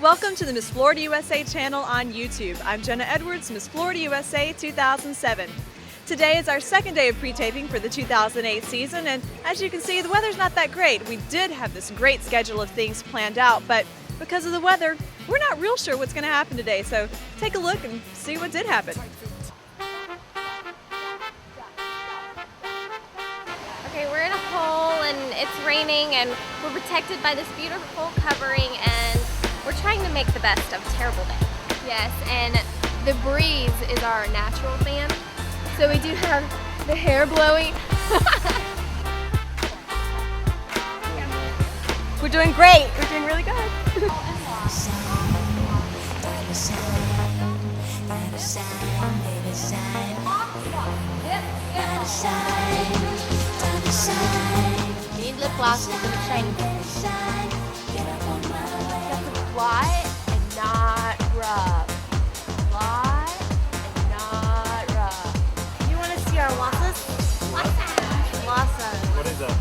Welcome to the Miss Florida USA channel on YouTube. I'm Jenna Edwards, Miss Florida USA 2007. Today is our second day of pre-taping for the 2008 season, and as you can see, the weather's not that great. We did have this great schedule of things planned out, but because of the weather, we're not real sure what's going to happen today, so take a look and see what did happen. Okay, we're in a hole and it's raining and we're protected by this beautiful covering and we're trying to make the best of a terrible day. Yes, and the breeze is our natural fan. So we do have the hair blowing. We're doing great. We're doing really good. You need lip gloss with the shiny. Apply and not rub. Apply and not rub. You want to see our waffles? Waffles. What is that?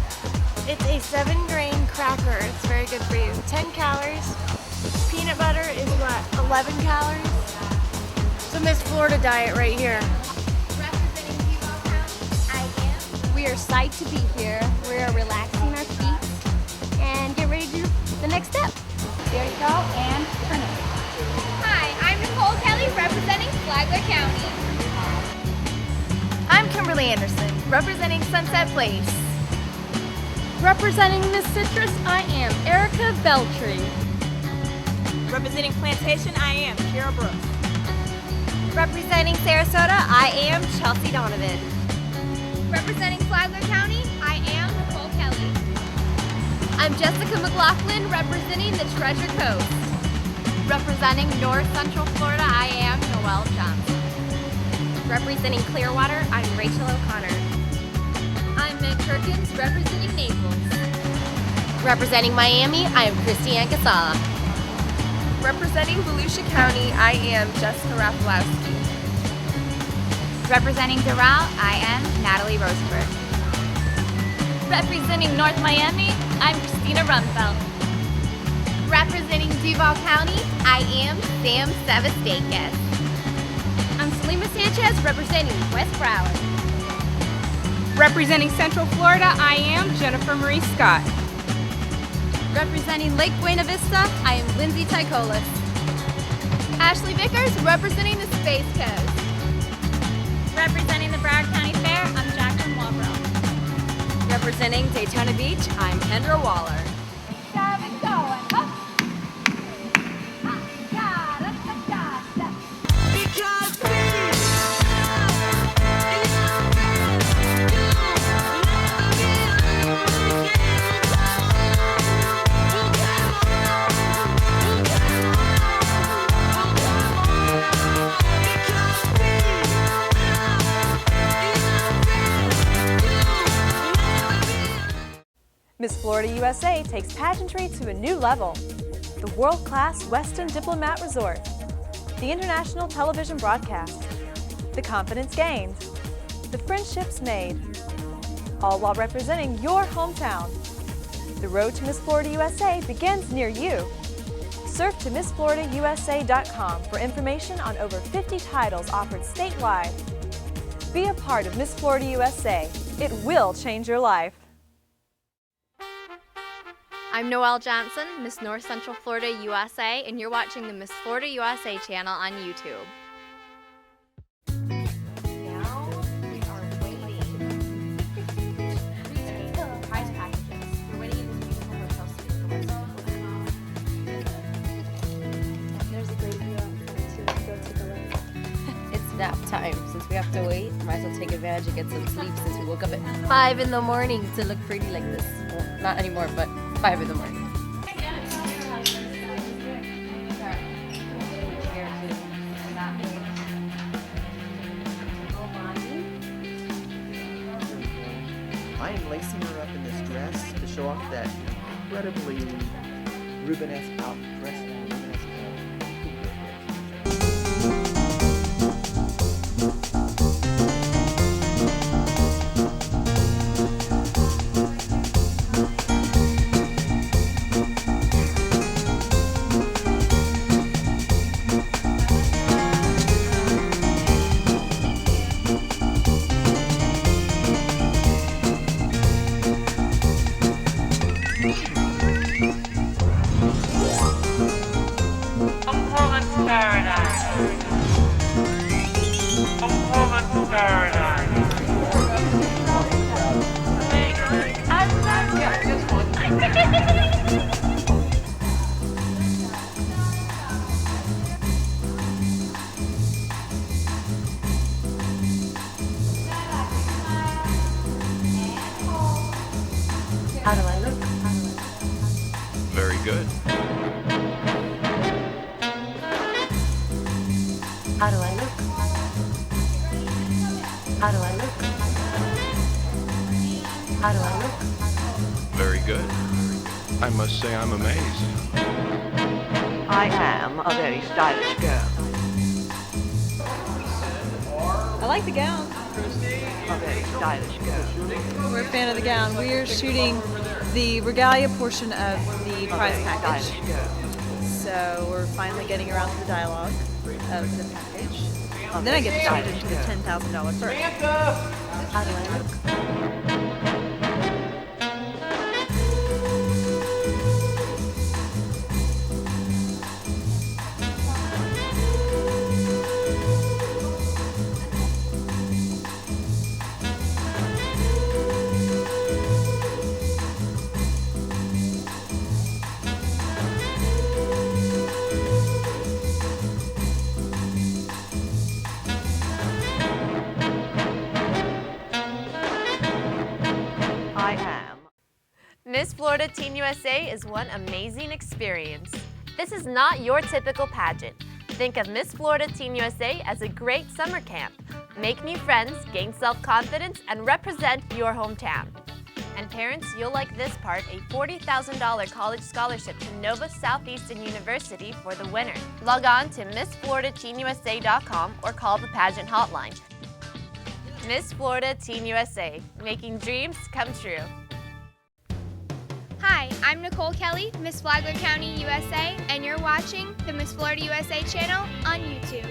It's a 7-grain cracker. It's very good for you. 10 calories. Peanut butter is what? 11 calories. It's a Miss Florida diet right here. We are psyched to be here. We are relaxing our feet and get ready to do the next step. There you go, and turn it. Hi, I'm Nicole Kelly representing Flagler County. I'm Kimberly Anderson, representing Sunset Place. Representing Miss Citrus, I am Erica Beltry. Representing Plantation, I am Kara Brooks. Representing Sarasota, I am Chelsea Donovan. Representing Flagler County, I am Nicole Kelly. I'm Jessica McLaughlin, representing the Treasure Coast. Representing North Central Florida, I am Noelle Johnson. Representing Clearwater, I'm Rachel O'Connor. I'm Meg Perkins, representing Naples. Representing Miami, I am Christiane Casala. Representing Volusia County, I am Jessica Rafalowski. Representing Doral, I am Natalie Rosenberg. Representing North Miami, I'm Christina Rumfeld. Representing Duval County, I am Sam Sevastakis. I'm Selima Sanchez, representing West Broward. Representing Central Florida, I am Jennifer Marie Scott. Representing Lake Buena Vista, I am Lindsay Tykolis. Ashley Vickers, representing the Space Coast. Representing the Broward County Fair, I'm Jacqueline Walbrough. Representing Daytona Beach, I'm Kendra Waller. Miss Florida USA takes pageantry to a new level. The world-class Westin Diplomat Resort, the international television broadcast, the confidence gained, the friendships made, all while representing your hometown. The road to Miss Florida USA begins near you. Surf to MissFloridaUSA.com for information on over 50 titles offered statewide. Be a part of Miss Florida USA. It will change your life. I'm Noelle Johnson, Miss North Central Florida USA, and you're watching the Miss Florida USA channel on YouTube. Now we are waiting. Prize packages. We're waiting in this beautiful hotel suite. There's a great view outside too. Go take a look. It's nap time. Since we have to wait, might as well take advantage and get some sleep since we woke up at 5 in the morning to look pretty like this. Well, not anymore, but 5 in the morning. I am lacing her up in this dress to show off that incredibly Rubenesque out dress. How do I look? Very good. How do I look? How do I look? How do I look? Very good. I must say I'm amazed. I am a very stylish girl. I like the gown. A very stylish girl. We're a fan of the gown. We are shooting the regalia portion of the prize package. Stylish girl. So we're finally getting around to the dialogue of the package. And then I get to shoot into the $10,000 purse. How do I look? I am. Miss Florida Teen USA is one amazing experience. This is not your typical pageant. Think of Miss Florida Teen USA as a great summer camp. Make new friends, gain self-confidence, and represent your hometown. And parents, you'll like this part, a $40,000 college scholarship to Nova Southeastern University for the winner. Log on to MissFloridaTeenUSA.com or call the pageant hotline. Miss Florida Teen USA, making dreams come true. Hi, I'm Nicole Kelly, Miss Flagler County, USA, and you're watching the Miss Florida USA channel on YouTube.